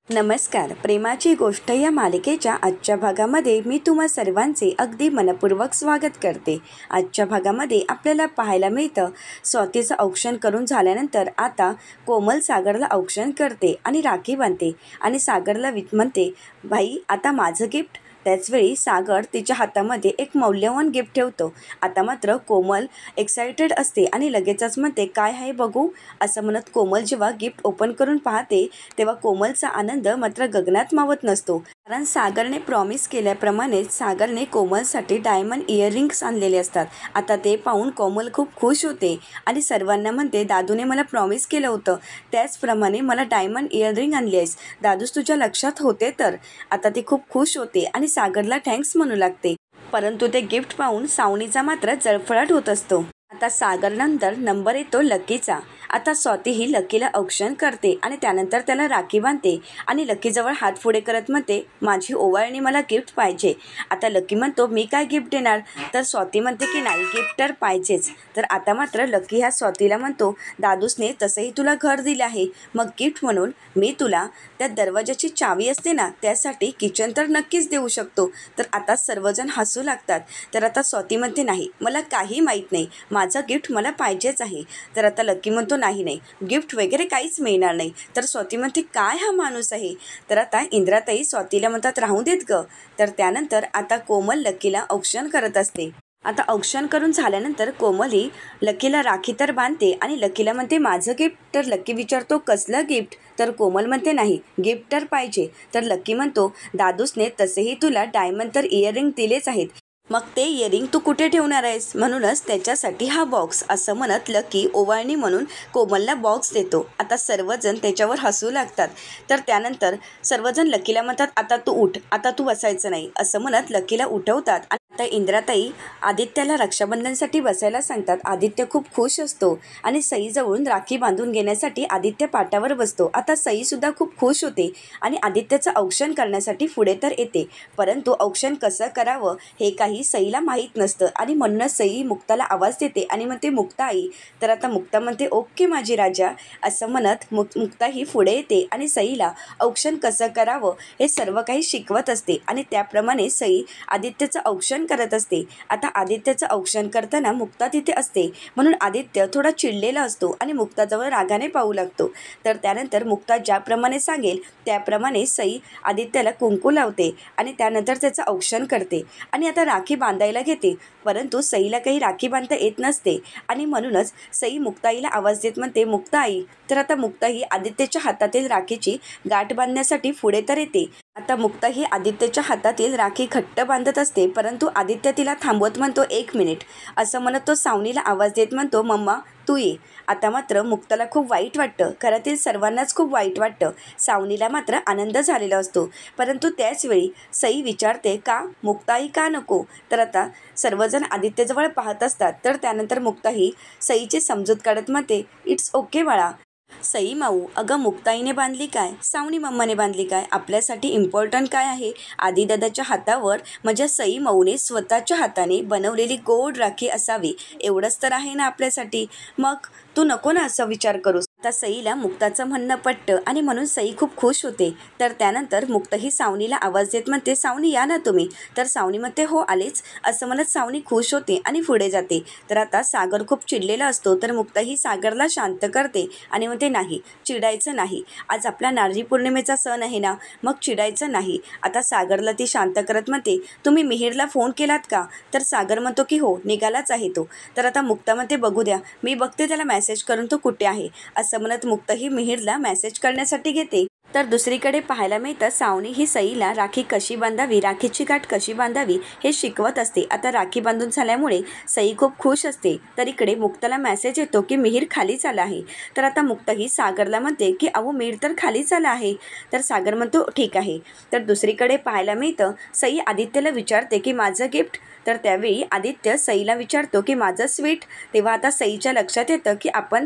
नमस्कार. प्रेमाची गोष्ट या मालिकेच्या आजच्या भागामध्ये मी तुम्हा सर्वांचे अगदी मनपूर्वक स्वागत करते. आजच्या भागामध्ये आपल्याला पाहायला मिळतं, स्वातीचं औक्षण करून झाल्यानंतर आता कोमल सागरला औक्षण करते आणि राखी बांधते आणि सागरला म्हणते, भाई आता माझं गिफ्ट. त्याचवेळी सागर तिच्या हातामध्ये एक मौल्यवान गिफ्ट ठेवतो. आता मात्र कोमल एक्सायटेड असते आणि लगेचच म्हणते, काय आहे बघू, असं म्हणत कोमल जेव्हा गिफ्ट ओपन करून पाहते तेव्हा कोमलचा आनंद मात्र गगनात मावत नसतो. कारण सागरने प्रॉमिस केल्याप्रमाणे सागरने कोमलसाठी डायमंड इयरिंग्स आणलेले असतात. आता ते पाहून कोमल खूप खुश होते आणि सर्वांना म्हणते, दादूने मला प्रॉमिस केलं होतं त्याचप्रमाणे मला डायमंड इयरिंग आणली आहेस. दादूस तुझ्या लक्षात होते तर. आता ती खूप खुश होते आणि सागरला थँक्स म्हणू लागते. परंतु ते गिफ्ट पाहून सावनीचा मात्र जळफळाट होत असतो. आता सागरनंतर नंबर येतो लकीचा. आता स्वाती ही लकीला औक्षण करते आणि त्यानंतर त्याला राखी बांधते आणि लकीजवळ हात पुढे करत म्हणते, माझी ओवाळणी मला गिफ्ट पाहिजे. आता लकी म्हणतो, मी काय गिफ्ट देणार. तर स्वाती म्हणते की नाही, गिफ्ट तर पाहिजेच. तर आता मात्र लकी ह्या स्वातीला म्हणतो, दादूसने तसंही तुला घर दिलं आहे, मग गिफ्ट म्हणून मी तुला त्या दरवाजाची चावी असते ना त्यासाठी किचन तर नक्कीच देऊ शकतो. तर आता सर्वजण हसू लागतात. तर आता स्वाती म्हणते, नाही मला काही माहीत नाही, माझं गिफ्ट मला पाहिजेच आहे. तर आता लकी म्हणतो, नाही गिफ्ट वगैरे काहीच मिळणार नाही. तर स्वाती म्हणते, काय हा माणूस आहे. तर आता इंद्राताई स्वातीला म्हणतात, राहू देत ग. तर त्यानंतर आता कोमल लकीला औक्षण करत असते. आता औक्षण करून झाल्यानंतर कोमल ही लकीला राखी तर बांधते आणि लकीला म्हणते, माझं गिफ्ट. तर लकी विचारतो, कसलं गिफ्ट. तर कोमल म्हणते, नाही गिफ्ट तर पाहिजे. तर लकी म्हणतो, दादूसने तसेही तुला डायमंड तर इयरिंग दिलेच आहेत, मग ते इयरिंग तू कुठे ठेवणार आहेस, म्हणूनच त्याच्यासाठी हा बॉक्स. असं म्हणत लकी ओवाळणी म्हणून कोमलला बॉक्स देतो. आता सर्वजण त्याच्यावर हसू लागतात. तर त्यानंतर सर्वजण लकीला म्हणतात, आता तू उठ, आता तू बसायचं नाही, असं म्हणत लकीला उठवतात. आता इंद्राताई आदित्याला रक्षाबंधनसाठी बसायला सांगतात. आदित्य खूप खुश असतो आणि सईजवळून राखी बांधून घेण्यासाठी आदित्य पाटावर बसतो. आता सईसुद्धा खूप खुश होते आणि आदित्यचं औक्षण करण्यासाठी पुढे तर येते. परंतु औक्षण कसं करावं हे काही सईला माहीत नसतं आणि म्हणूनच सई मुक्ताला आवाज देते आणि म्हणते, मुक्ता आई. तर आता मुक्ता म्हणते, ओके माझी राजा, असं म्हणत मुक्ता ही पुढे येते आणि सईला औक्षण कसं करावं हे सर्व काही शिकवत असते आणि त्याप्रमाणे सई आदित्यचं औक्षण करत असते. आता आदित्यचं औक्षण करताना मुक्ता तिथे असते म्हणून आदित्य थोडा चिडलेला असतो आणि मुक्ताजवळ रागाने पाहू लागतो. तर त्यानंतर मुक्ता ज्याप्रमाणे सांगेल त्याप्रमाणे सई आदित्याला कुंकू लावते आणि त्यानंतर त्याचं औक्षण करते आणि आता राखी बांधायला घेते. परंतु सईला काही राखी बांधता येत नसते आणि म्हणूनच सई मुक्ताईला आवाज देत म्हणते, मुक्ता आई. तर आता मुक्ता ही आदित्यच्या हातातील राखीची गाठ बांधण्यासाठी पुढे तर येते. आता मुक्ता ही आदित्यच्या हातातील राखी घट्ट बांधत असते, परंतु आदित्य तिला थांबवत म्हणतो, 1 मिनिट, असं म्हणत तो सावनीला आवाज देत म्हणतो, मम्मा तू ये. आता मात्र मुक्ताला खूप वाईट वाटतं, घरातील सर्वांनाच खूप वाईट वाटतं. सावनीला मात्र आनंद झालेला असतो. परंतु त्याचवेळी सई विचारते, का मुक्ताई का नको. तर आता सर्वजण आदित्यजवळ पाहत असतात. तर त्यानंतर मुक्ता ही सईची समजूत काढत म्हणते, इट्स ओके बाळा. सई माऊ, अगं मुक्ताईने बांधली काय, सावनी मम्माने बांधली काय, आपल्यासाठी इम्पॉर्टंट काय आहे. आदिदादाच्या हातावर म्हणजे सई माऊने स्वतःच्या हाताने बनवलेली गोड राखी असावी, एवढंच तर आहे ना आपल्यासाठी. मग तू नको ना असं विचार करूस. आता सईला मुक्ताचं म्हणणं पटतं आणि म्हणून सई खूप खुश होते. तर त्यानंतर मुक्ता ही सावनीला आवाज देत म्हणते, सावनी या ना तुम्ही. तर सावनी म्हणते, हो आलेच, असं म्हणत सावनी खुश होते आणि पुढे जाते. तर आता सागर खूप चिडलेला असतो. तर मुक्ता ही सागरला शांत करते आणि म्हणते, नाही चिडायचं नाही, आज आपला नारळी पौर्णिमेचा सण आहे ना, मग चिडायचं नाही. आता सागरला ती शांत करत म्हणते, तुम्ही मिहिरला फोन केलात का. तर सागर म्हणतो की हो, निघालाच आहे तो. तर आता मुक्ता म्हणते, बघू द्या, मी बघते त्याला मेसेज करून तो कुठे आहे. असं म्हणत मुक्ता ही मिहिरला मेसेज करण्यासाठी घेते. तर दुसरीकडे पाहायला मिळतं, सावनी ही सईला राखी कशी बांधावी, राखीची गाठ कशी बांधावी हे शिकवत असते. आता राखी बांधून झाल्यामुळे सई खूप खुश असते. तर इकडे मुक्ताला मेसेज येतो की मिहिर खालीच आला आहे. तर आता मुक्ता ही सागरला म्हणते की अहो मिहिर तर खालीच आला आहे. तर सागर म्हणतो, ठीक आहे. तर दुसरीकडे पाहायला मिळतं, सई आदित्यला विचारते की माझं गिफ्ट. तर त्यावेळी आदित्य सईला विचारतो की माझं स्वीट. तेव्हा आता सईच्या लक्षात येतं की आपण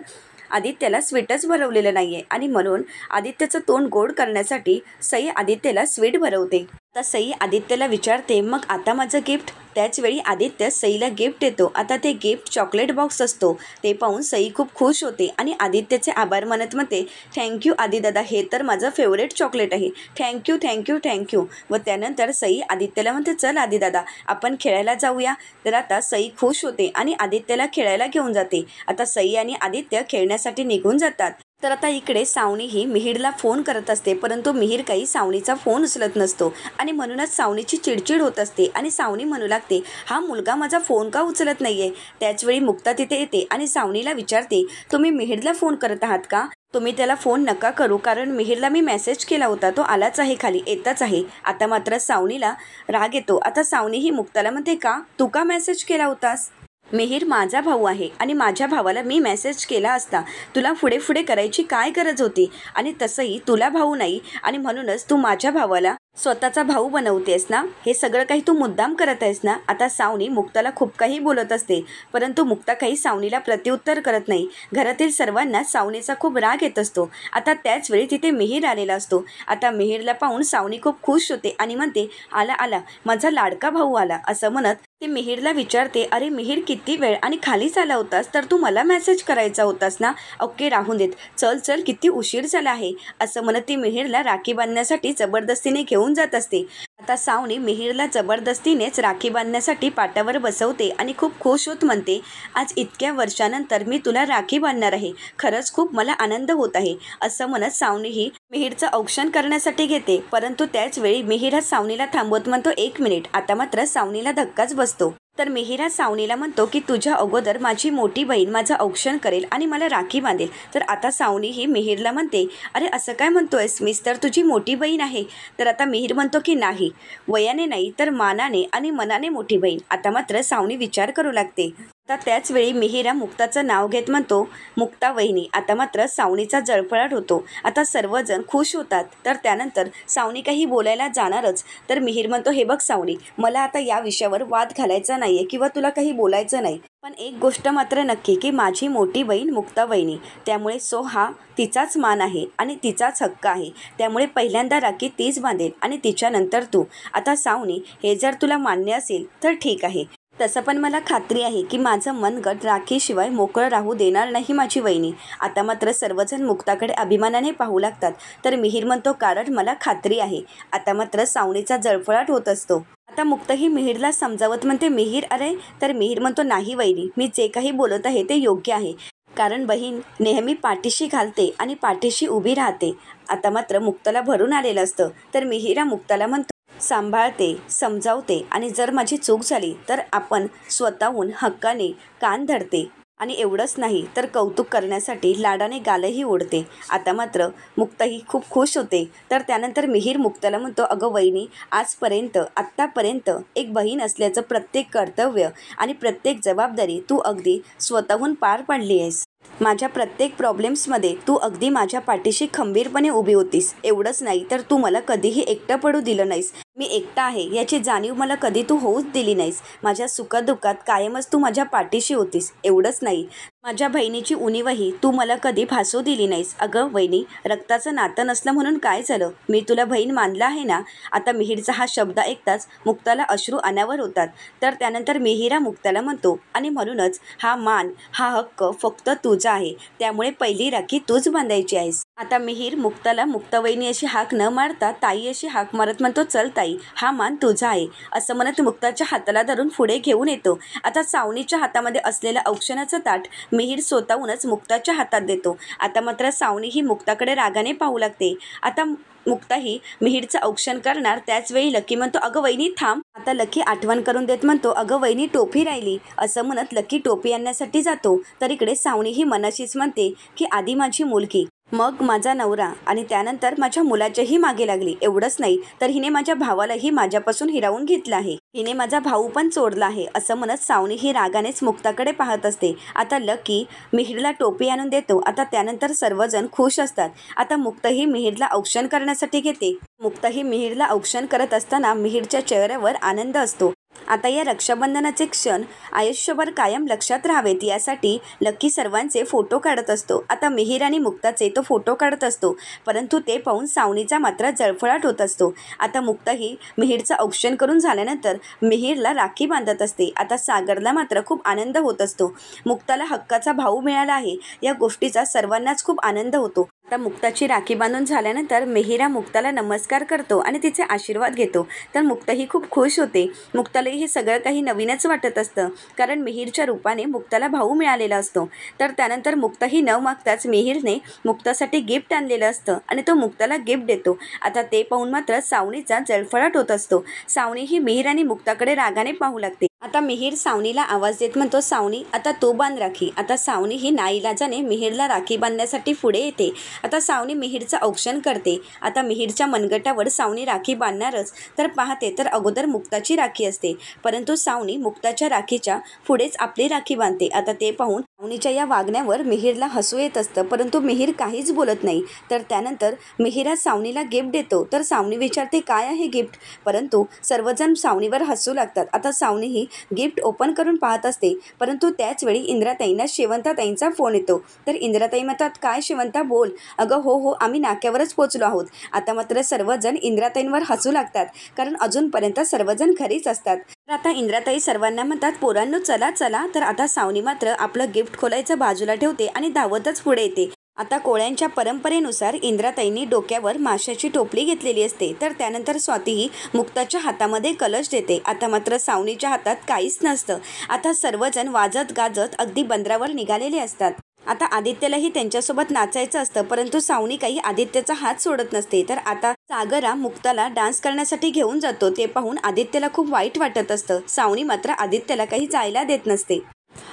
आदित्यला स्वीटच भरवलेलं नाही आहे आणि म्हणून आदित्यचं तोंड गोड करण्यासाठी सई आदित्यला स्वीट भरवते. आता सई आदित्यला विचारते, मग आता माझं गिफ्ट? त्याचवेळी आदित्य सईला गिफ्ट देतो. आता ते गिफ्ट चॉकलेट बॉक्स असतो. ते पाहून सई खूप खुश होते आणि आदित्यचे आभार मानत म्हणते, थँक्यू आदिदादा, हे तर माझं फेवरेट चॉकलेट आहे. Thank you thank you thank you. व त्यानंतर सई आदित्यला म्हणते, चल आदिदादा आपण खेळायला जाऊया. तर आता सई खुश होते आणि आदित्यला खेळायला घेऊन जाते. आता सई आणि आदित्य खेळण्यासाठी निघून जातात. तर आता इकडे सावनी ही मिहिरला फोन करत असते, परंतु मिहिर काही सावनीचा फोन उचलत नसतो आणि म्हणूनच सावनीची चिडचिड होत असते आणि सावनी म्हणू लागते, हा मुलगा माझा फोन का उचलत नाहीये. त्याचवेळी मुक्ता तिथे येते आणि सावनीला विचारते, तुम्ही मिहिरला फोन करत आहात का? तुम्ही त्याला फोन नका करू, कारण मिहिरला मी मेसेज केला होता, तो आलाच आहे, खाली येतच आहे. आता मात्र सावनीला राग येतो. आता सावनी ही मुक्ताला म्हणते, का तू का मेसेज केला होतास? मिहिर माझा भाऊ आहे आणि माझ्या भावाला मी मेसेज केला असता तुला पुढे पुढे करायची काय गरज होती? आणि तसंही तुला भाऊ नाही आणि म्हणूनच तू माझ्या भावाला स्वतःचा भाऊ बनवतेस ना? हे सगळं काही तू मुद्दाम करत आहेस ना? आता सावनी मुक्ताला खूप काही बोलत असते, परंतु मुक्ता काही सावनीला प्रत्युत्तर करत नाही. घरातील सर्वांना सावनीचा खूप राग येत असतो. आता त्याच वेळी तिथे मिहिर आलेला असतो. आता मिहिरला पाहून सावनी खूप खुश होते आणि म्हणते, आला आला माझा लाडका भाऊ आला. असं म्हणत ते मिहिरला विचारते, अरे मिहिर किती वेळ आणि खालीच आला होतास, तर तू मला मेसेज करायचा होतास ना? ओके राहून देत, चल चल किती उशीर झाला आहे. असं म्हणत ती मिहिरला राखी बांधण्यासाठी जबरदस्तीने घेऊन जात असते. आता सावनी मिहिरला जबरदस्तीनेच राखी बांधण्यासाठी पाटावर बसवते आणि खूप खुश होत म्हणते, आज इतक्या वर्षानंतर मी तुला राखी बांधणार आहे, खरंच खूप मला आनंद होत आहे. असं म्हणत सावनी ही मिहिरचं औक्षण करण्यासाठी घेते, परंतु त्याच वेळी मिहिर सावनीला थांबवत म्हणतो, 1 मिनिट. आता मात्र सावनीला धक्काच बसतो. तर मिहिर सावनीला म्हणतो की तुझ्या अगोदर माझी मोठी बहीण माझं औक्षण करेल आणि मला राखी बांधेल. तर आता सावनी ही मिहिरला म्हणते, अरे असं काय म्हणतोयस, मीच तर तुझी मोठी बहीण आहे. तर आता मिहिर म्हणतो की नाही, वयाने नाही तर मानाने आणि मनाने मोठी बहीण. आता मात्र सावनी विचार करू लागते. आता त्याच वेळी मिहिरा मुक्ताचं नाव घेत म्हणतो, मुक्ता वहिनी. आता मात्र सावनीचा जळफळाट होतो. आता सर्वजण खुश होतात. तर त्यानंतर सावनी काही बोलायला जाणारच, तर मिहिर म्हणतो, हे बघ सावनी, मला आता या विषयावर वाद घालायचा नाहीये किंवा तुला काही बोलायचं नाही, पण एक गोष्ट मात्र नक्की की माझी मोठी बहीण मुक्ता वहिनी, त्यामुळे हा तिचाच मान आहे आणि तिचाच हक्क आहे, त्यामुळे पहिल्यांदा राखी तीच बांधेल आणि तिच्यानंतर तू. आता सावनी, हे जर तुला मान्य असेल तर ठीक आहे, तसं पण मला खात्री आहे की माझं मनगट राखीशिवाय मोकळं राहू देणार नाही माझी वहिनी. आता मात्र सर्वजण मुक्ताकडे अभिमानाने पाहू लागतात. तर मिहिर म्हणतो, कारण मला खात्री आहे. आता मात्र सावनीचा जळफळाट होत असतो. आता मुक्ता ही मिहिरला समजावत म्हणते, मिहिर अरे. तर मिहिर म्हणतो, नाही वहिनी, मी जे काही बोलत आहे ते योग्य आहे, कारण बहीण नेहमी पाठीशी घालते आणि पाठीशी उभी राहते. आता मात्र मुक्ताला भरून आलेलं असतं. तर मिहिरा मुक्ताला म्हणतो, सांभाळते, समजावते आणि जर माझी चूक झाली तर आपण स्वतःहून हक्काने कान धरते आणि एवढंच नाही तर कौतुक करण्यासाठी लाडाने गालही ओढते. आता मात्र मुक्ता ही खूप खुश होते. तर त्यानंतर मिहिर मुक्ताला म्हणतो, अगं वहिनी, आत्तापर्यंत एक बहीण असल्याचं प्रत्येक कर्तव्य आणि प्रत्येक जबाबदारी तू अगदी स्वतःहून पार पाडली आहेस. माझ्या प्रत्येक प्रॉब्लेम्समध्ये तू अगदी माझ्या पाठीशी खंबीरपणे उभी होतीस. एवढंच नाही तर तू मला कधीही एकटं पडू दिलं नाहीस. मी एकटा आहे याची जाणीव मला कधी तू होऊच दिली नाहीस. माझ्या सुखदुःखात कायमच तू माझ्या पाठीशी होतीस. एवढंच नाही, माझ्या बहिणीची उणीवही तू मला कधी भासू दिली नाहीस. अगं वहिनी, रक्ताचं नातं नसलं म्हणून काय झालं, मी तुला बहीण मानलं आहे ना. आता मिहिरचा हा शब्द ऐकताच मुक्ताला अश्रू अनावर होतात. तर त्यानंतर मिहिरा मुक्ताला म्हणतो, आणि म्हणूनच हा मान, हा हक्क फक्त तुझा आहे, त्यामुळे पहिली राखी तूच बांधायची आहेस. आता मिहिर मुक्ताला मुक्तावहिनी अशी हाक न मारता ताई अशी हाक मारत म्हणतो, चल ताई, हा मान तुझा आहे. असं म्हणत मुक्ताच्या हाताला धरून पुढे घेऊन येतो. आता सावनीच्या हातामध्ये असलेलं औक्षणाचं ताट मिहिर स्वतःहूनच मुक्ताच्या हातात देतो. आता मात्र सावनी ही मुक्ताकडे रागाने पाहू लागते. आता मुक्ता ही मिहिरचं औक्षण करणार. त्याचवेळी लकी म्हणतो, अगं वहिनी थांब. आता लकी आठवण करून देत म्हणतो, अगं वहिनी टोपी राहिली. असं म्हणत लकी टोपी आणण्यासाठी जातो. तर इकडे सावनी ही मनाशीच म्हणते की आधी माझी मुलगी, मग माझा नवरा आणि त्यानंतर माझ्या मुलाच्याही मागे लागली. एवढंच नाही तर हिने माझ्या भावालाही माझ्यापासून हिरावून घेतलं आहे, हिने माझा भाऊ पण चोरला आहे. असं म्हणत सावनी ही रागानेच मुक्ताकडे पाहत असते. आता लकी मिहिरला टोपी आणून देतो. आता त्यानंतर सर्वजण खुश असतात. आता मुक्ता ही मिहिरला औक्षण करण्यासाठी घेते. मुक्ता ही मिहिरला औक्षण करत असताना मिहिरच्या चेहऱ्यावर आनंद असतो. आता या रक्षाबंधनाचे क्षण आयुष्यभर कायम लक्षात राहावेत यासाठी लकी सर्वांचे फोटो काढत असतो. आता मिहीर आणि मुक्ताचे तो फोटो काढत असतो, परंतु ते पाहून सावनीचा मात्र जळफळाट होत असतो. आता मुक्ता ही मिहीरचं औक्षण करून झाल्यानंतर मिहीरला राखी बांधत असते. आता सागरला मात्र खूप आनंद होत असतो. मुक्ताला हक्काचा भाऊ मिळाला आहे या गोष्टीचा सर्वांनाच खूप आनंद होतो. आता मुक्ताची राखी बांधून झाल्यानंतर मिहीरा मुक्ताला नमस्कार करतो आणि तिचे आशीर्वाद घेतो. तर मुक्ता ही खूप खुश होते. मुक्ताला हे सगळं काही नवीनच वाटत असतं, कारण मिहीरच्या रूपाने मुक्ताला भाऊ मिळालेला असतो. तर त्यानंतर मुक्ता ही न मागताच मिहीरने मुक्तासाठी गिफ्ट आणलेलं असतं आणि तो मुक्ताला गिफ्ट देतो. आता ते पाहून मात्र सावनीचा जळफळाट होत असतो. सावनी ही मिहीर आणि मुक्ताकडे रागाने पाहू लागते. आता मिहीर सावनीला आवाज देत म्हणतो, सावनी आता तू बांध राखी. आता सावनी ही नाईलाजाने मिहीरला राखी बांधण्यासाठी पुढे येते. आता सावनी मिहीरचं औक्षण करते. आता मिहीरच्या मनगटावर सावनी राखी बांधणारच तर पाहते तर अगोदर मुक्ताची राखी असते, परंतु सावनी मुक्ताच्या राखीच्या पुढेच आपली राखी बांधते. आता ते पाहून सावनीच्या या वागण्यावर मिहीरला हसू येत असतं, परंतु मिहीर काहीच बोलत नाही. तर त्यानंतर मिहीर सावनीला गिफ्ट देतो. तर सावनी विचारते काय आहे गिफ्ट, परंतु सर्वजण सावनीवर हसू लागतात. आता सावनी ही गिफ्ट ओपन करून पाहत असते, परंतु त्याच वेळी इंद्राताईंना शेवंताताईंचा फोन येतो. तर इंद्राताई म्हणतात, काय शेवंता बोल. अगं हो आम्ही नाक्यावरच पोचलो आहोत. आता मात्र सर्वजण इंद्राताईंवर हसू लागतात, कारण अजूनपर्यंत सर्वजण घरीच असतात. तर आता इंद्राताई सर्वांना म्हणतात, पोरांनो चला चला. तर आता सावनी मात्र आपलं गिफ्ट खोलायचं बाजूला ठेवते आणि धावतच पुढे येते. आता कोळ्यांच्या परंपरेनुसार इंद्राताईंनी डोक्यावर माशाची टोपली घेतलेली असते. तर त्यानंतर स्वातीही मुक्ताच्या हातामध्ये कलश देते. आता मात्र सावनीच्या हातात काहीच नसतं. आता सर्वजण वाजत गाजत अगदी बंदरावर निघालेले असतात. आता आदित्यलाही त्यांच्यासोबत नाचायचं असतं, परंतु सावनी काही आदित्यचा हात सोडत नसते. तर आता सागरा मुक्ताला डान्स करण्यासाठी घेऊन जातो. ते पाहून आदित्यला खूप वाईट वाटत असतं. सावनी मात्र आदित्यला काही जायला देत नसते.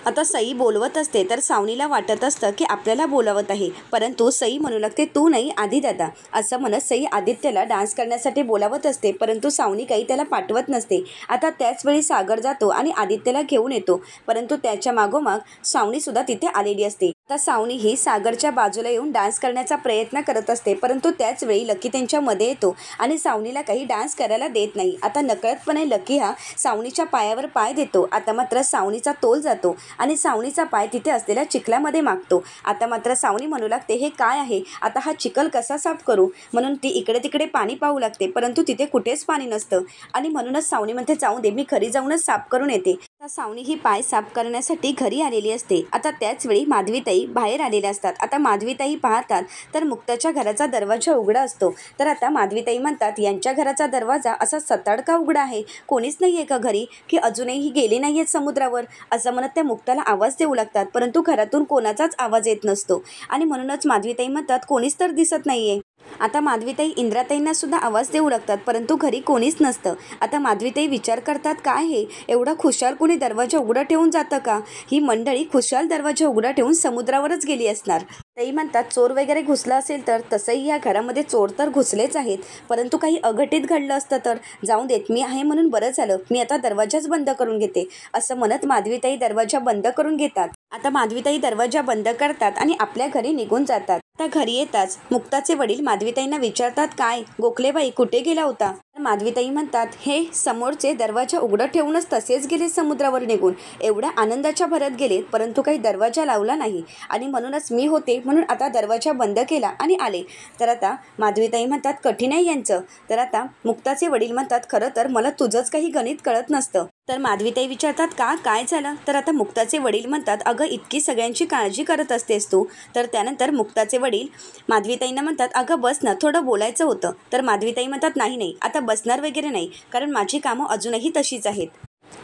आता सई बोलवत असते, तर सावनीला वाटत असतं की आपल्याला बोलवत आहे, परंतु सई म्हणू लागते तू नाही आधी दादा. असं म्हणत सई आदित्यला डान्स करण्यासाठी बोलावत असते, परंतु सावनी काही त्याला पाठवत नसते. आता त्याच वेळी सागर जातो आणि आदित्यला घेऊन येतो, परंतु त्याच्या मागोमाग सावनी सुद्धा तिथे आलेली असते. आता सावनी ही सागरच्या बाजूला येऊन डान्स करण्याचा प्रयत्न करत असते, परंतु त्याच वेळी लकी त्यांच्या मध्ये येतो आणि सावनीला काही डान्स करायला देत नाही. आता नकळतपणे लकी हा सावनीच्या पायावर पाय देतो. आता मात्र सावनीचा तोल जातो आणि सावनीचा पाय तिथे असलेल्या चिखलामध्ये मागतो. आता मात्र सावनी म्हणू लागते हे काय आहे, आता हा चिखल कसा साफ करू. म्हणून ती इकडे तिकडे पाणी पाहू लागते, परंतु तिथे कुठेच पाणी नसतं आणि म्हणूनच सावनी म्हणते जाऊ दे, मी घरी जाऊनच साफ करून येते. सावनी ही पाय साफ करण्यासाठी घरी आलेली असते. आता त्याच वेळी माधवीताई बाहेर आलेल्या असतात. आता माधवीताई पाहतात तर मुक्ताच्या घराचा दरवाजा उघडा असतो. तर आता माधवीताई म्हणतात यांच्या घराचा दरवाजा असा सताड का उघडा आहे, कोणीच नाही आहे का घरी, की अजूनही गेले नाही आहेत समुद्रावर. असं म्हणत त्या मुक्ताला आवाज देऊ लागतात, परंतु घरातून कोणाचाच आवाज येत नसतो आणि म्हणूनच माधवीताई म्हणतात कोणीच तर दिसत नाहीये. आता माधवीताई इंद्राताईंना सुद्धा आवाज देऊ लागतात, परंतु घरी कोणीच नसतं. आता माधवीताई विचार करतात काय हे एवढा खुशाल कोणी दरवाजा उघडा ठेवून जातं का. ही मंडळी खुशाल दरवाजा उघडा ठेवून समुद्रावरच गेली असणार. ताई म्हणतात चोर वगैरे घुसला असेल तर तसंही या घरामध्ये चोर तर घुसलेच आहेत, परंतु काही अघटित घडलं असतं तर जाऊन देत, मी आहे म्हणून बरं झालं, मी आता दरवाजाच बंद करून घेते. असं म्हणत माधवीताई दरवाजा बंद करून घेतात. आता माधवीताई दरवाजा बंद करतात आणि आपल्या घरी निघून जातात. आता घरी येताच मुक्ताचे वडील माधवीताईंना विचारतात काय गोखलेबाई कुठे गेला होता. माधवीताई म्हणतात हे समोरचे दरवाजा उघडं ठेवूनच तसेच गेले समुद्रावर निघून, एवढ्या आनंदाच्या भरात गेले, परंतु काही दरवाजा लावला नाही आणि म्हणूनच मी होते म्हणून आता दरवाजा बंद केला आणि आले. तर आता माधवीताई म्हणतात कठीण आहे यांचं. तर आता मुक्ताचे वडील म्हणतात खरं तर मला तुझंच काही गणित कळत नसतं. तर माधवीताई विचारतात का काय झालं. तर आता मुक्ताचे वडील म्हणतात अगं इतकी सगळ्यांची काळजी करत असतेस तू. तर त्यानंतर मुक्ताचे वडील माधवीताईंना म्हणतात अगं बस ना, थोडं बोलायचं होतं. तर माधवीताई म्हणतात नाही आता बसणार वगैरे नाही, कारण माझी कामं अजूनही तशीच आहेत,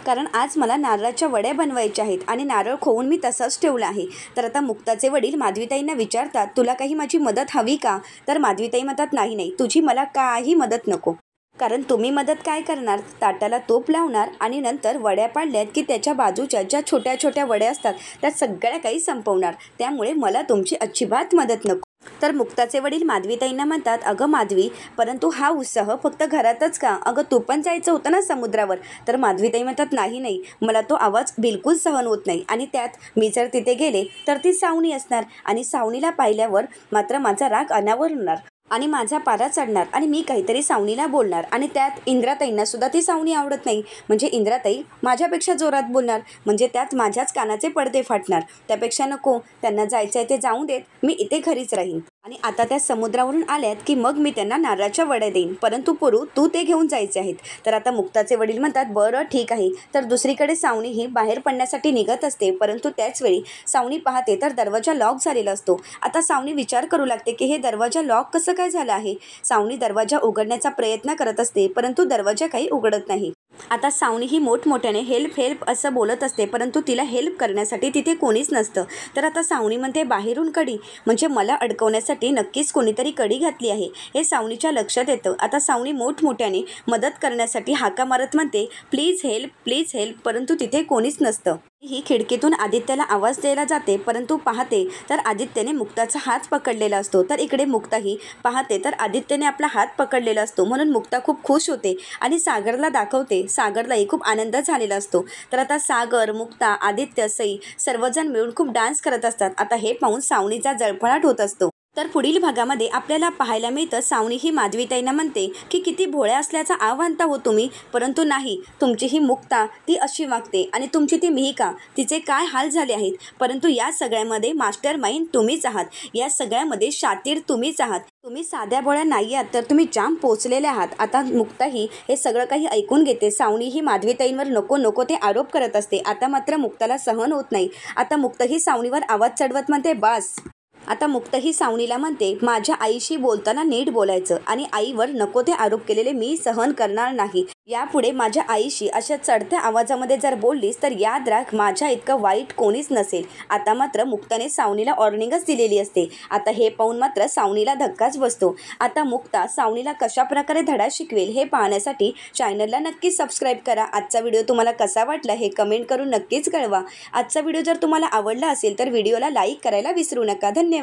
कारण आज मला नारळाच्या वड्या बनवायच्या आहेत आणि नारळ खोवून मी तसंच ठेवलं आहे. तर आता मुक्ताचे वडील माधवीताईंना विचारतात तुला काही माझी मदत हवी का. तर माधवीताई म्हणतात नाही तुझी मला काही मदत नको, कारण तुम्ही मदत काय करणार, ताटाला तूप लावणार आणि नंतर वड्या पाडल्यात की त्याच्या बाजूच्या ज्या छोट्या छोट्या वड्या असतात त्या सगळ्या काही संपवणार, त्यामुळे मला तुमची अजिबात मदत नको. तर मुक्ताचे वडील माधवीताईंना म्हणतात अगं माधवी, परंतु हा उत्साह फक्त घरातच का, अगं तू पण जायचं होतं ना समुद्रावर. तर माधवीताई म्हणतात नाही मला तो आवाज बिलकुल सहन होत नाही आणि त्यात मी जर तिथे गेले तर ती सावनी असणार आणि सावनीला पाहिल्यावर मात्र माझा राग अनावर होणार. आणि माझा पारा चढणार आणि मी काहीतरी सावनीला बोलणार आणि त्यात इंद्राताईंना सुद्धा ती सावनी आवडत नाही. म्हणजे इंद्राताई माझ्यापेक्षा जोरात बोलणार, म्हणजे त्यात माझ्याच कानाचे पडदे फाटणार. त्यापेक्षा नको, त्यांना जायचं आहे ते जाऊ देत, मी इथे घरीच राहीन. आणि आता त्या समुद्रावरून आल्यात की मग मी त्यांना नारळाच्या वड्या देईन, परंतु पुरू तू ते घेऊन जायचे आहेत. तर आता मुक्ताचे वडील म्हणतात बरं ठीक आहे. तर दुसरीकडे सावनी ही बाहेर पडण्यासाठी निघत असते, परंतु त्याचवेळी सावनी पाहते तर दरवाजा लॉक झालेला असतो. आता सावनी विचार करू लागते की हे दरवाजा लॉक कसं काय झालं आहे. सावनी दरवाजा उघडण्याचा प्रयत्न करत असते, परंतु दरवाजा काही उघडत नाही. आता सावनी ही मोठमोठ्याने हेल्प हेल्प असं बोलत असते, परंतु तिला हेल्प करण्यासाठी तिथे कोणीच नसतं. तर आता सावनी म्हणते बाहेरून कडी, म्हणजे मला अडकवण्यासाठी नक्कीच कोणीतरी कडी घातली आहे हे सावनीच्या लक्षात येतं. आता सावनी मोठमोठ्याने मदत करण्यासाठी हाका मारत म्हणते प्लीज हेल्प, परंतु तिथे कोणीच नसतं. ही खिडकीतून आदित्याला आवाज द्यायला जाते, परंतु पाहते तर आदित्यने मुक्ताचा हात पकडलेला असतो. तर इकडे मुक्ताही पाहते तर आदित्यने आपला हात पकडलेला असतो, म्हणून मुक्ता खूप खुश होते आणि सागरला दाखवते. सागरलाही खूप आनंद झालेला असतो. तर आता सागर, मुक्ता, आदित्य, सई सर्वजण मिळून खूप डान्स करत असतात. आता हे पाहून सावनीचा जळफळाट होत असतो. तर पुढील भागामध्ये आपल्याला पाहायला मिळतं सावनी ही माधवीताईंना म्हणते की किती भोळ्या असल्याचा आव्हानता हो तुम्ही, परंतु नाही, तुमची ही मुक्ता ती अशी वागते आणि तुमची ती मिहिका तिचे काय हाल झाले आहेत, परंतु या सगळ्यामध्ये मास्टर माइंड तुम्हीच आहात, या सगळ्यामध्ये शातीर तुम्हीच आहात, तुम्ही साध्या भोळ्या नाही आहात तर तुम्ही जाम पोचलेले आहात. आता मुक्ताही हे सगळं काही ऐकून घेते. सावनी ही माधवीताईंवर नको नको ते आरोप करत असते. आता मात्र मुक्ताला सहन होत नाही. आता मुक्ताही सावनीवर आवाज चढवत म्हणते बास. आता मुक्ताही सावनीला म्हणते माझ्या आईशी बोलताना नीट बोलायचं आणि आईवर नको ते आरोप केलेले मी सहन करणार नाही. यापुढे माझ्या आईशी अशा चढत्या आवाजामध्ये जर बोललीस तर याद राख माझ्या इतकं वाईट कोणीच नसेल. आता मात्र मुक्ताने सावनीला वॉर्निंगच दिलेली असते. आता हे पाहून मात्र सावनीला धक्काच बसतो. आता मुक्ता सावनीला कशा प्रकारे धडा शिकवेल हे पाहण्यासाठी चॅनलला नक्कीच सबस्क्राईब करा. आजचा व्हिडिओ तुम्हाला कसा वाटला हे कमेंट करून नक्कीच कळवा. आजचा व्हिडिओ जर तुम्हाला आवडला असेल तर व्हिडिओला लाईक करायला विसरू नका. धन्यवाद.